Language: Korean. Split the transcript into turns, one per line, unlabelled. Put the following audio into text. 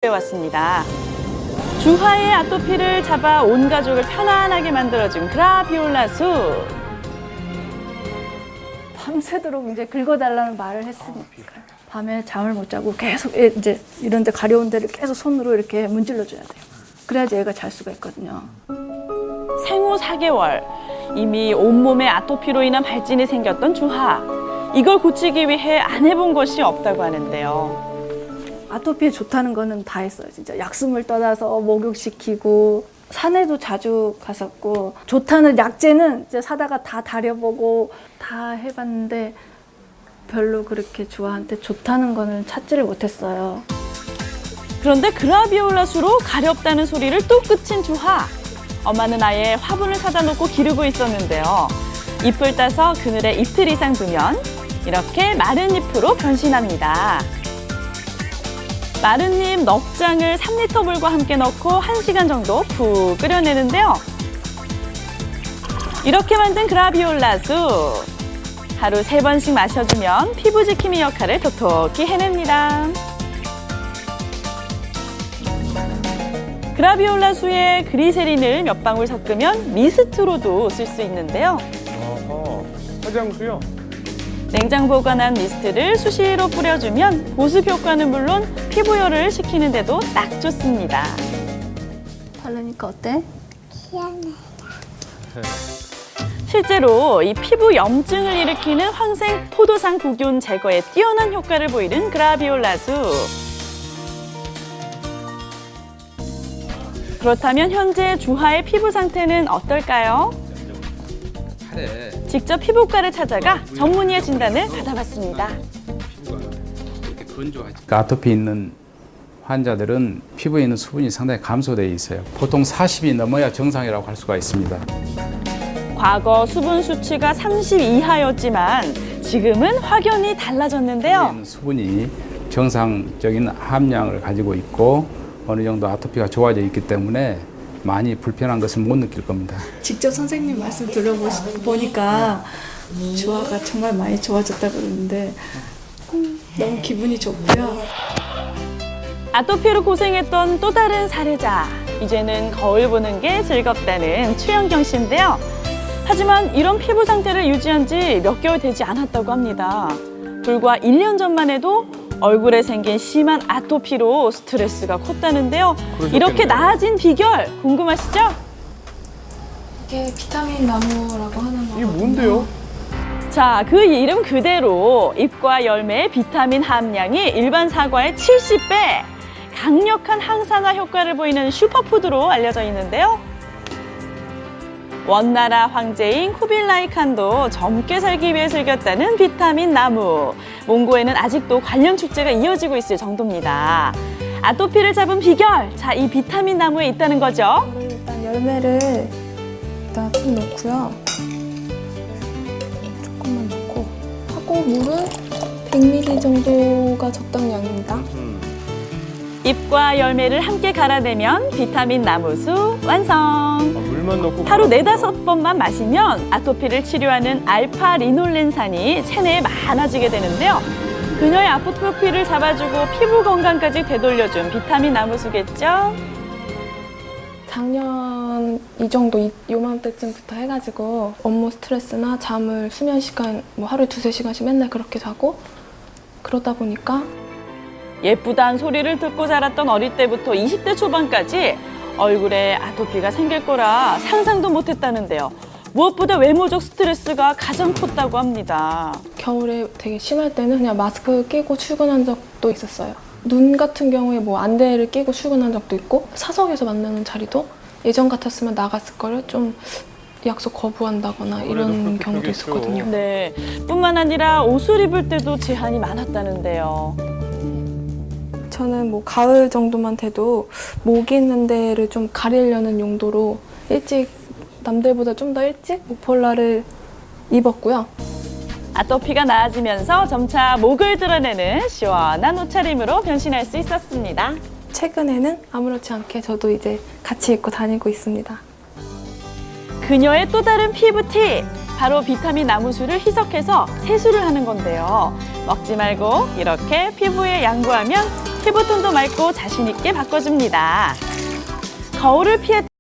왔습니다. 주하의 아토피를 잡아 온 가족을 편안하게 만들어준 그라비올라 수.
밤새도록 이제 긁어달라는 말을 했으니까 밤에 잠을 못 자고 계속 이제 이런 데 가려운 데를 계속 손으로 이렇게 문질러 줘야 돼요. 그래야지 애가 잘 수가 있거든요.
생후 4개월, 이미 온몸에 아토피로 인한 발진이 생겼던 주하. 이걸 고치기 위해 안 해본 것이 없다고 하는데요.
아토피에 좋다는 거는 다 했어요. 진짜 약숨을 떠나서 목욕시키고 산에도 자주 갔었고 좋다는 약재는 이제 사다가 다 다려보고 다 해봤는데 별로 그렇게 주하한테 좋다는 거는 찾지를 못했어요.
그런데 그라비올라 수로 가렵다는 소리를 또 끝인 주하. 엄마는 아예 화분을 사다 놓고 기르고 있었는데요. 잎을 따서 그늘에 이틀 이상 두면 이렇게 마른 잎으로 변신합니다. 마른 잎 넉 장을 3리터 물과 함께 넣고 1시간 정도 푹 끓여내는데요. 이렇게 만든 그라비올라 수. 하루 3번씩 마셔주면 피부 지킴이 역할을 톡톡히 해냅니다. 그라비올라 수에 그리세린을 몇 방울 섞으면 미스트로도 쓸 수 있는데요.
화장수요?
냉장 보관한 미스트를 수시로 뿌려주면 보습 효과는 물론 피부열을 식히는 데도 딱 좋습니다.
바르니까 어때?
실제로 이 피부 염증을 일으키는 황생 포도상 구균 제거에 뛰어난 효과를 보이는 그라비올라 수. 그렇다면 현재 주하의 피부 상태는 어떨까요? 직접 피부과를 찾아가 전문의의 진단을 받아봤습니다.
아토피 있는 환자들은 피부에 있는 수분이 상당히 감소되어 있어요. 보통 40이 넘어야 정상이라고 할 수가 있습니다.
과거 수분 수치가 30 이하였지만 지금은 확연히 달라졌는데요.
수분이 정상적인 함량을 가지고 있고 어느 정도 아토피가 좋아져 있기 때문에 많이 불편한 것을 못 느낄 겁니다.
직접 선생님 말씀 들어보니까 주하가 정말 많이 좋아졌다 그러는데 너무 기분이 좋고요.
아토피로 고생했던 또 다른 사례자. 이제는 거울 보는 게 즐겁다는 추영경 씨인데요. 하지만 이런 피부 상태를 유지한 지 몇 개월 되지 않았다고 합니다. 불과 1년 전만 해도 얼굴에 생긴 심한 아토피로 스트레스가 컸다는데요. 이렇게 나아진 비결 궁금하시죠?
이게 비타민 나무라고 하는 거거든요.
이게 뭔데요?
자, 그 이름 그대로 잎과 열매의 비타민 함량이 일반 사과의 70배! 강력한 항산화 효과를 보이는 슈퍼푸드로 알려져 있는데요. 원나라 황제인 쿠빌라이 칸도 젊게 살기 위해 즐겼다는 비타민 나무. 몽고에는 아직도 관련 축제가 이어지고 있을 정도입니다. 아토피를 잡은 비결! 자, 이 비타민 나무에 있다는 거죠.
일단 열매를 일단 좀 넣고요. 조금만 넣고 하고 물은 100ml 정도가 적당량입니다.
잎과 열매를 함께 갈아내면 비타민 나무수 완성!
물만 넣고
하루 4~5번만 마시면 아토피를 치료하는 알파 리놀렌산이 체내에 많아지게 되는데요. 그녀의 아토피를 잡아주고 피부 건강까지 되돌려준 비타민 나무수겠죠?
작년 이 정도 요맘때쯤부터 해가지고 업무 스트레스나 잠을 수면 시간 뭐 하루에 2~3시간씩 맨날 그렇게 자고 그러다 보니까
예쁘다는 소리를 듣고 자랐던 어릴 때부터 20대 초반까지 얼굴에 아토피가 생길 거라 상상도 못했다는데요. 무엇보다 외모적 스트레스가 가장 컸다고 합니다.
겨울에 되게 심할 때는 그냥 마스크 끼고 출근한 적도 있었어요. 눈 같은 경우에 뭐 안대를 끼고 출근한 적도 있고 사석에서 만나는 자리도 예전 같았으면 나갔을 거를 좀 약속 거부한다거나 이런 경우도 있었거든요.
네, 뿐만 아니라 옷을 입을 때도 제한이 많았다는데요.
저는 뭐 가을 정도만 돼도 모기 있는 데를 좀 가리려는 용도로 일찍 남들보다 좀 더 일찍 목폴라를 입었고요.
아토피가 나아지면서 점차 목을 드러내는 시원한 옷차림으로 변신할 수 있었습니다.
최근에는 아무렇지 않게 저도 이제 같이 입고 다니고 있습니다.
그녀의 또 다른 피부 팁! 바로 비타민 나무수를 희석해서 세수를 하는 건데요. 먹지 말고 이렇게 피부에 양보하면 피부톤도 맑고 자신 있게 바꿔줍니다. 거울을 피해